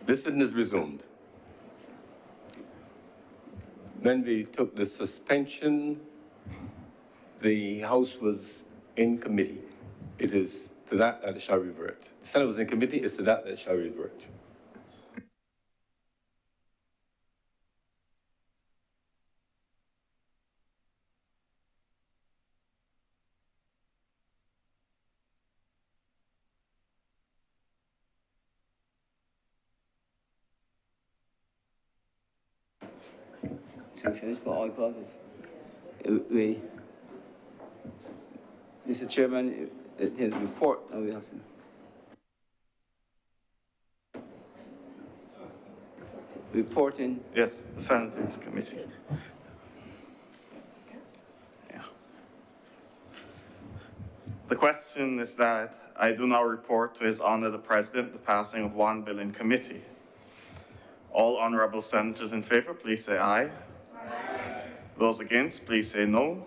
This sitting is resumed. When we took the suspension, the House was in committee. It is to that that it shall revert. The Senate was in committee, it's to that that it shall revert. So we finished with all clauses. Mr. Chairman, it is a report, and we have to. Reporting. Yes, the Senate Committee. Yeah. The question is that I do now report to His Honour the President the passing of one bill in committee. All honourable senators in favour, please say aye. Aye. Those against, please say no.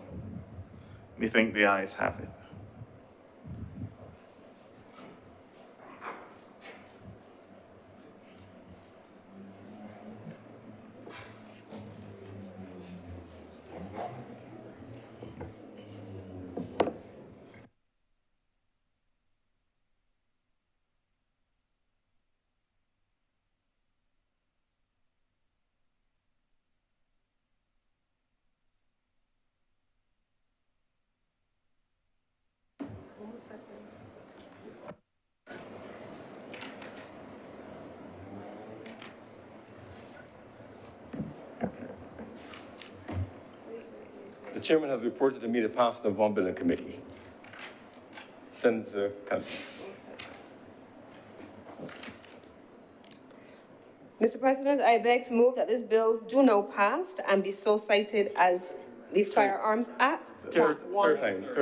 We think the ayes have it. The chairman has reported to me the passing of one bill in committee. Senator Cummings. Mr. President, I beg to move that this bill do now pass and be so cited as the Firearms Act. Third time, please.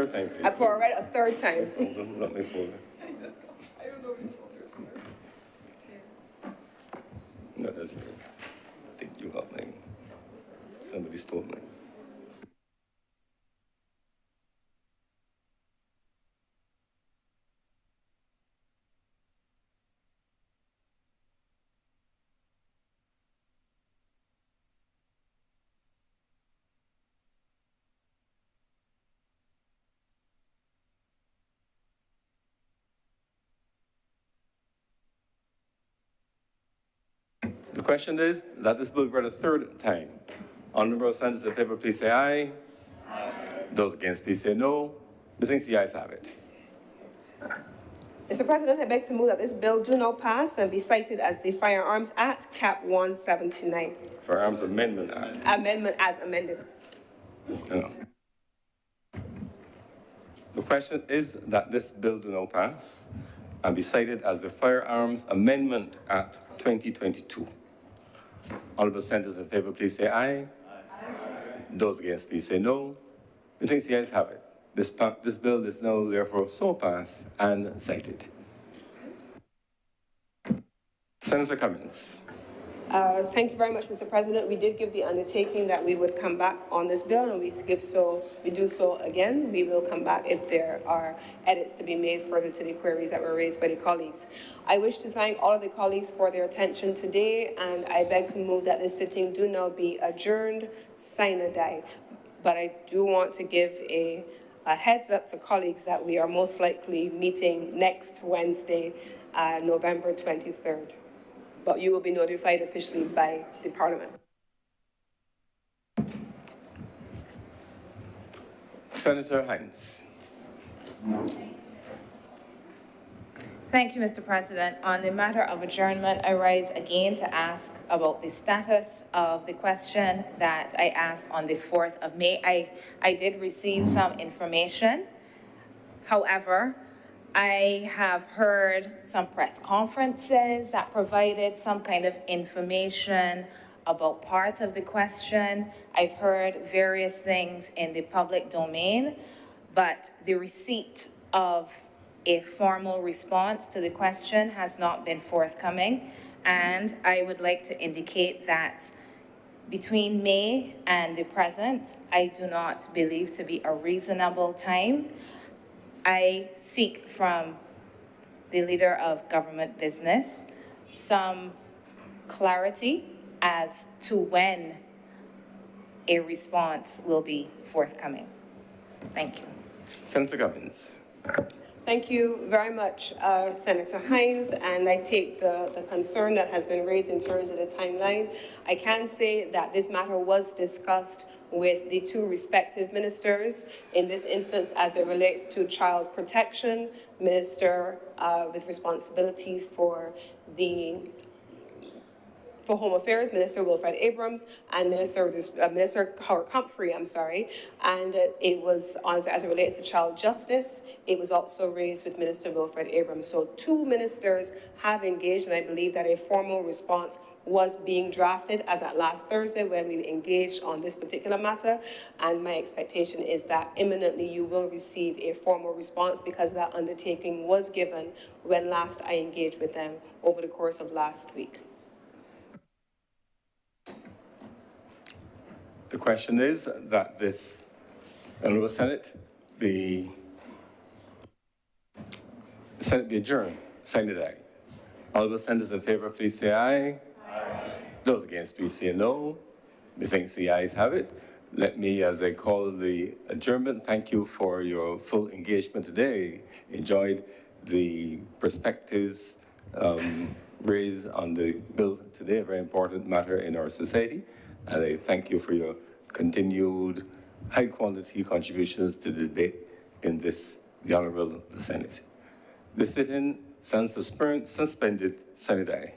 For a third time. Let me fold it. No, that's yours. I think you got mine. Somebody stole mine. The question is that this bill be read a third time. Honourable senators in favour, please say aye. Aye. Those against, please say no. Methinks the ayes have it. Mr. President, I beg to move that this bill do now pass and be cited as the Firearms Act, Cap 179. Firearms Amendment Act. Amendment as amended. No. The question is that this bill do now pass and be cited as the Firearms Amendment Act 2022. Honourable senators in favour, please say aye. Aye. Those against, please say no. Methinks the ayes have it. This bill is now therefore so passed and cited. Senator Cummings. Thank you very much, Mr. President. We did give the undertaking that we would come back on this bill, and we do so again. We will come back if there are edits to be made further to the queries that were raised by the colleagues. I wish to thank all of the colleagues for their attention today, and I beg to move that this sitting do now be adjourned sine die. But I do want to give a heads up to colleagues that we are most likely meeting next Wednesday, November 23rd. But you will be notified officially by the Parliament. Senator Hines. Thank you, Mr. President. On the matter of adjournment, I rise again to ask about the status of the question that I asked on the 4th of May. I did receive some information. However, I have heard some press conferences that provided some kind of information about parts of the question. I've heard various things in the public domain, but the receipt of a formal response to the question has not been forthcoming. And I would like to indicate that between May and the present, I do not believe to be a reasonable time. I seek from the leader of government business some clarity as to when a response will be forthcoming. Thank you. Senator Cummins. Thank you very much, Senator Hines, and I take the concern that has been raised in terms of the timeline. I can say that this matter was discussed with the two respective ministers, in this instance as it relates to child protection, minister with responsibility for Home Affairs, Minister Wilfred Abrams, and Minister Howard Humphrey, and it was, as it relates to child justice, it was also raised with Minister Wilfred Abrams. So two ministers have engaged, and I believe that a formal response was being drafted as at last Thursday when we engaged on this particular matter, and my expectation is that imminently you will receive a formal response because that undertaking was given when last I engaged with them over the course of last week. The question is that this Honourable Senate be adjourned. Signed aye. Honourable Senators in favour, please say aye. Aye. Those against, please say no. Methinks the ayes have it. Let me, as I call the adjournment, thank you for your full engagement today. Enjoyed the perspectives raised on the bill today, a very important matter in our society. And I thank you for your continued high-quality contributions to the debate in the Honourable Senate. The sit-in stands suspended, sine die.